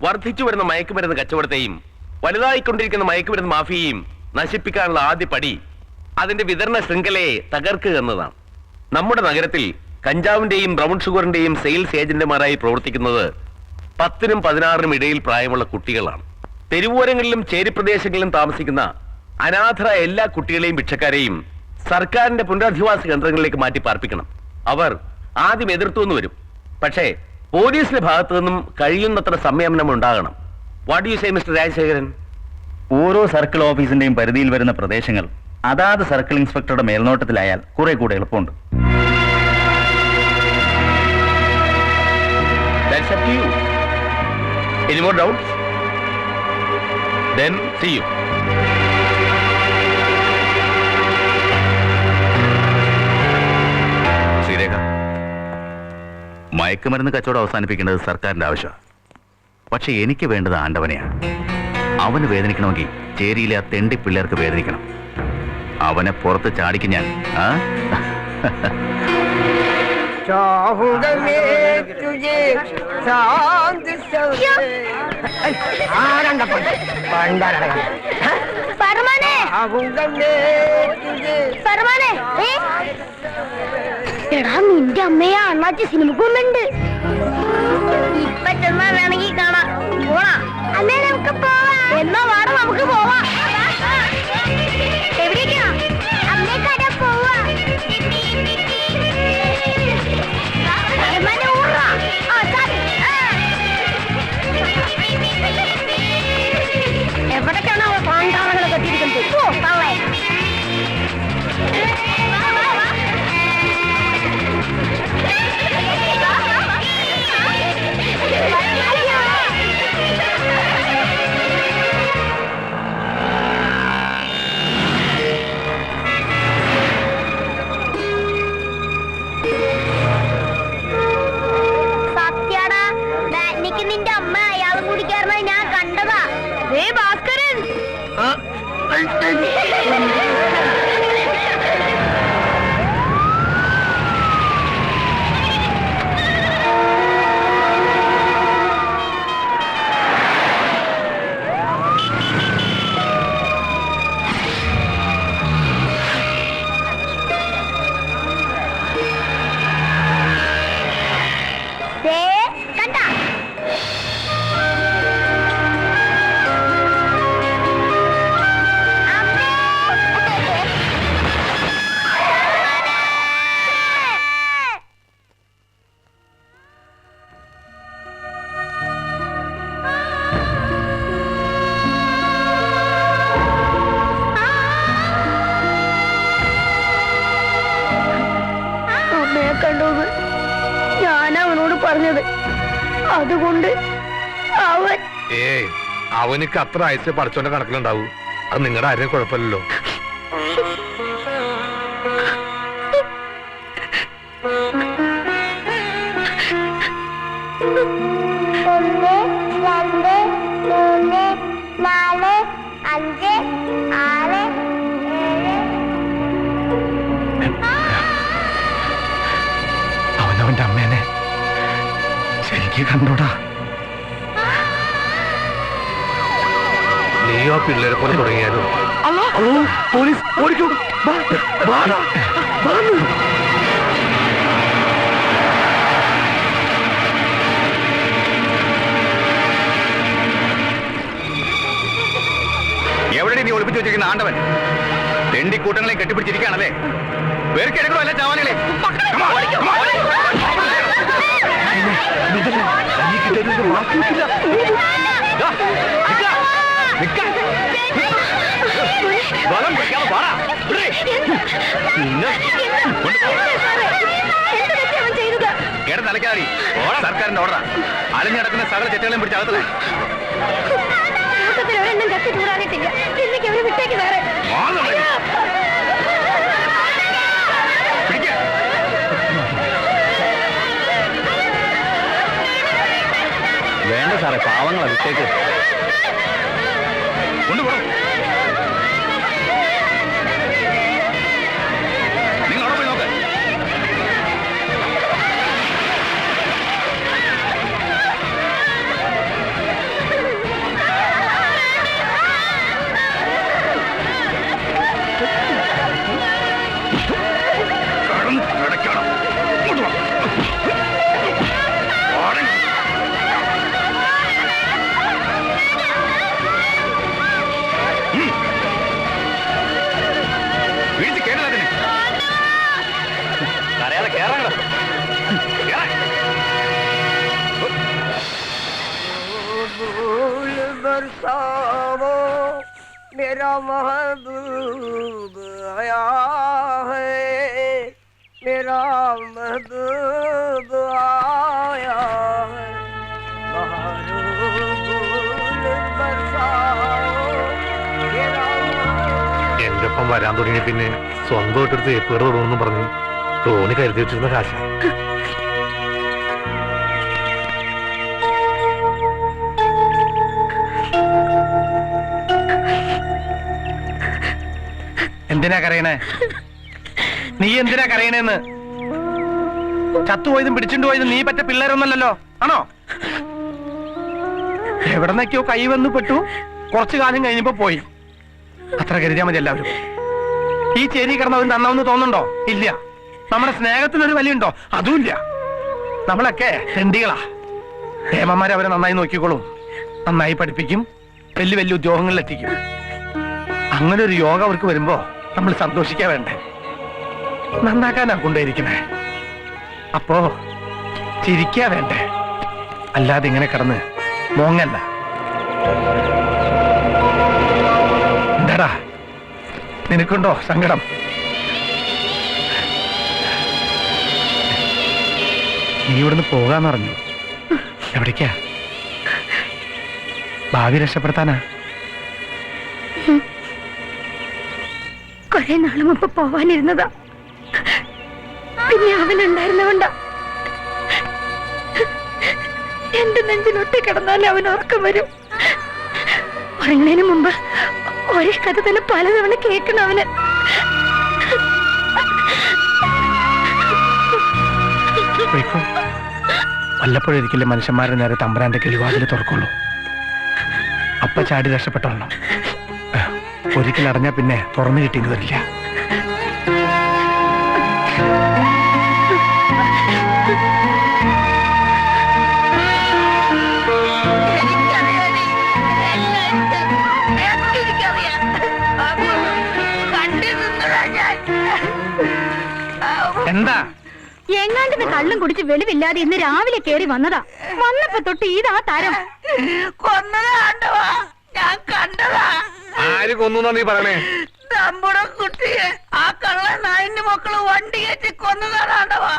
വർദ്ധിച്ചു വരുന്ന മയക്കുമരുന്ന് കച്ചവടത്തെയും വലുതായിക്കൊണ്ടിരിക്കുന്ന മയക്കുമരുന്ന് മാഫിയയും നശിപ്പിക്കാനുള്ള ആദ്യ പടി അതിന്റെ വിതരണ ശൃംഖലയെ തകർക്കുക എന്നതാണ്. നമ്മുടെ നഗരത്തിൽ കഞ്ചാവിന്റെയും ബ്രൗൺ ഷുഗറിന്റെയും സെയിൽസ് ഏജന്റുമാരായി പ്രവർത്തിക്കുന്നത് 10നും 16നും ഇടയിൽ പ്രായമുള്ള കുട്ടികളാണ്. തെരുവോരങ്ങളിലും ചേരിപ്രദേശങ്ങളിലും താമസിക്കുന്ന അനാഥരായ എല്ലാ കുട്ടികളെയും ഭിക്ഷക്കാരെയും സർക്കാരിന്റെ പുനരധിവാസ കേന്ദ്രങ്ങളിലേക്ക് മാറ്റി പാർപ്പിക്കണം. അവർ ആദ്യം എതിർത്തുവെന്ന് വരും, പക്ഷേ പോലീസിന്റെ ഭാഗത്തു നിന്നും കഴിയുന്നത്ര സംയമനം ഉണ്ടാകണം. What you say mister Rajasekharan? ഓരോ സർക്കിൾ ഓഫീസിന്റെയും പരിധിയിൽ വരുന്ന പ്രദേശങ്ങൾ അതാത് സർക്കിൾ ഇൻസ്പെക്ടറുടെ മേൽനോട്ടത്തിലായാൽ കുറെ കൂടെ എളുപ്പമുണ്ട്. That's up to you. Any more doubts? Then see you. Sreerekha, മയക്കുമരുന്ന് കച്ചവടം അവസാനിപ്പിക്കേണ്ടത് സർക്കാരിന്റെ ആവശ്യമാണ്. പക്ഷെ എനിക്ക് വേണ്ടത് ആണ്ടവനെയാണ്. അവന് വേദനിക്കണമെങ്കിൽ ചേരിയിലെ ആ തെണ്ടി പിള്ളേർക്ക് വേദനിക്കണം. അവനെ പുറത്ത് ചാടിക്കും ഞാൻ. എടാ, നിന്റെ അമ്മയെ അണ്ണാച്ചി സിനിമക്കൊന്നുണ്ട്. ഇപ്പൊ ചെന്നാ വേണമെങ്കിൽ കാണാം. പോണാ അല്ലേ? നമുക്ക് പോവാ. എന്നാ വാടാ, നമുക്ക് പോവാ. എവിടേക്കാ? അമ്മേക്കട പോവാ. എവിടേക്കാണ് അവ പാണ്ടാളങ്ങളെ കെട്ടിയിരിക്കുന്നത്? സത്യാടാ, ബാനിക്ക് നിന്റെ അമ്മ അയാളും കുടിക്കാരനെ ഞാൻ കണ്ടതാ. ഭാസ്കരൻ, കണ്ട അമ്മയെ കണ്ടോന്ന് ഞാൻ അവനോട് പറഞ്ഞത്. അതുകൊണ്ട് അവൻ അവനക്ക് അത്ര ആഴ്ച പഠിച്ചോന്റെ കണക്കിലുണ്ടാവൂ. അത് നിങ്ങളുടെ ആരെയും കുഴപ്പമില്ലല്ലോ. അവനവന്റെ അമ്മേനെ ശരിക്ക് കണ്ടോടാ. നീയോ പിള്ളേരെ പോലെ തുടങ്ങിയാലും പോലീസ് ഓടിക്കൂ. എവിടെ നീ ഒളിപ്പിച്ചു വെച്ചിരിക്കുന്ന ആണ്ടവൻ? തെണ്ടിക്കൂട്ടങ്ങളെ കെട്ടിപ്പിടിച്ചിരിക്കുകയാണല്ലേ? വേർക്കെടുക്കണോ അല്ല ചാവാനുകളെ? തലക്കാരി സർക്കാരിന്റെ ഓർഡർ. അലഞ്ഞടക്കുന്ന സകല ചെറ്റുകളെയും പിടിച്ച് അകത്തല്ലേ. വേണ്ട സാറേ, പാവങ്ങളാ, വിട്ടേക്ക്. കൊണ്ടുപോകണം. നിങ്ങൾ അവിടെ പോയി നോക്ക്. बरसावो मेरा महबूब आया है मेरा महबूब आया है बहारो फूल बरसाओ मेरा എന്റെ ഒപ്പം വരാൻ തുടങ്ങി പിന്നെ സ്വന്തമായിട്ടൊരു തേപ്പുകട തുടങ്ങുന്നു പറഞ്ഞു തോണി കരുതി വെച്ചിരുന്ന കാശ. എന്തിനാ കരയണേ? നീ എന്തിനാ കരയണേന്ന്? ചത്തുപോയതും പിടിച്ചിട്ട് പോയതും നീ പറ്റ പിള്ളേരൊന്നല്ലോ, ആണോ? എവിടെന്നൊക്കെയോ കൈ വന്ന് പെട്ടു, കുറച്ചു കാലം കഴിഞ്ഞപ്പോ പോയി. അത്ര കരുതിയാ മതി എല്ലാവരും. ഈ ചേരി കിടന്നവൻ നന്നാവെന്ന് തോന്നുന്നുണ്ടോ? ഇല്ല. നമ്മുടെ സ്നേഹത്തിനൊരു വിലയുണ്ടോ? അതുമില്ല. നമ്മളൊക്കെ തെണ്ടികളാ. ഹേമന്മാരെ അവരെ നന്നായി നോക്കിക്കോളും, നന്നായി പഠിപ്പിക്കും, വലിയ വലിയ ഉദ്യോഗങ്ങളിലെത്തിക്കും. അങ്ങനെ ഒരു യോഗ അവർക്ക് വരുമ്പോ നമ്മൾ സന്തോഷിക്കാ വേണ്ടേ? നന്നാക്കാനാ കൊണ്ടേയിരിക്കണേ. അപ്പോ ചിരിക്കാ വേണ്ടേ? അല്ലാതെ ഇങ്ങനെ കിടന്ന് മോങ്ങല്ല. എന്താടാ നിനക്കുണ്ടോ സങ്കടം? നീ ഇവിടുന്ന് പോകാന്ന് പറഞ്ഞു. എവിടേക്കാ? ഭാവി രക്ഷപ്പെടുത്താനാ? കുറെ നാള് മുമ്പ് പോവാനിരുന്നതാ, പിന്നെ അവനുണ്ടായിരുന്നോണ്ടാ. എന്റെ നെഞ്ചിലൊട്ടി കിടന്നാലേ അവൻ ഉറക്കം വരും. ഉറങ്ങുന്നതിന് മുമ്പ് ഒരേ കഥ തന്നെ പലതവണ കേൾക്കണം അവന്. വല്ലപ്പോഴൊരിക്കലേ മനുഷ്യന്മാരുടെ നേരെ തമ്പുരാന്റെ കിളിവാതിൽ തുറക്കുള്ളൂ. അപ്പ ചാടി രക്ഷപ്പെട്ടോളണം. ഒരിക്കൽ അടഞ്ഞാ പിന്നെ തുറന്നു കിട്ടിയെന്ന് വരില്ല. എന്താ? എങ്ങാണ്ടിന് കള്ളും കുടിച്ച് വെളിവില്ലാതെ ഇന്ന് രാവിലെ കേറി വന്നതാ. വന്നപ്പോ തൊട്ട് ഇതാ തരം. കൊന്നതാണ്ടവാ, ഞാൻ കണ്ടതാ. ആര് കൊന്നു നീ പറയണേ? നമ്മുടെ കുട്ടിയെ ആ കള്ള നായിന്റെ മക്കള് വണ്ടി കയറ്റി കൊന്നതാണ്ടവാ.